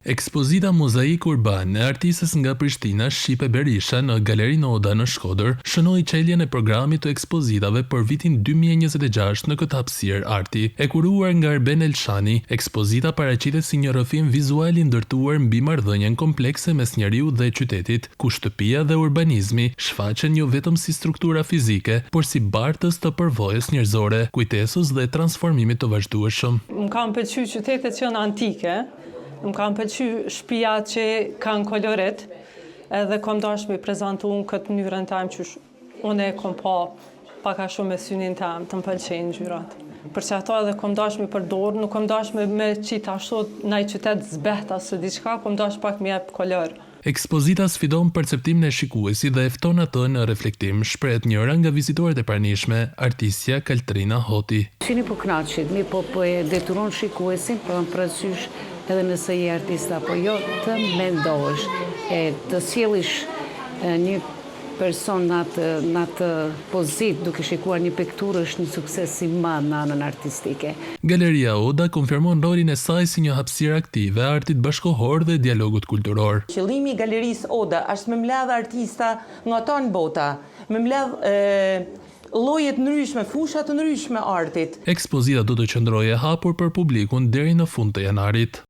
Ekspozita Mozaik Urban e artistës nga Prishtina Shqipe Berisha në Galerinë Oda në Shkodër shënoi çeljen e programit të ekspozitave për vitin 2026 në këtë hapësirë arti. E kuruar nga Arben Elshani, ekspozita paraqitet si një rrëfim vizual i ndërtuar mbi marrëdhënien komplekse mes njeriut dhe qytetit, ku shtëpia dhe urbanizmi shfaqen jo vetëm si struktura fizike, por si bartës të përvojës njerëzore, kujtesës dhe transformimit të vazhdueshëm. Më kanë pëlqyer qytetet që janë antike. Më kanë pëlqyer shtëpia që kanë kolorit, edhe kam dashur me prezantu në këtë mënyrën time që unë e kam pa pak a shumë me synin tim, të më pëlqejnë ngjyrat. Për që ato edhe kam dashur me përdor, nuk kam dashur me qit ashtu në një qytet zbehta së diçka, kam dashur pak me jep kolor. Ekspozita sfidon perceptimin e shikuesit dhe e fton atë në reflektim, shprehet njëra nga vizitorët e pranishme, artistja Kaltrina Hoti. Shini po kënaqet, po e detyron shikuesin për parasysh edhe nëse je artist apo jo, të mendosh, të sjellësh një person në atë pozit duke shikuar një pikturë është një sukses i madh në anën artistike. Galeria Oda konfirmon rolin e saj si një hapësirë aktive artit bashkohor dhe dialogut kulturor. Qëllimi i Galerisë Oda është me mbledh artista nga tonë bota, me mbledh lloje të ndryshme, fusha të ndryshme artit. Ekspozita do të qëndrojë e hapur për publikun deri në fund të janarit.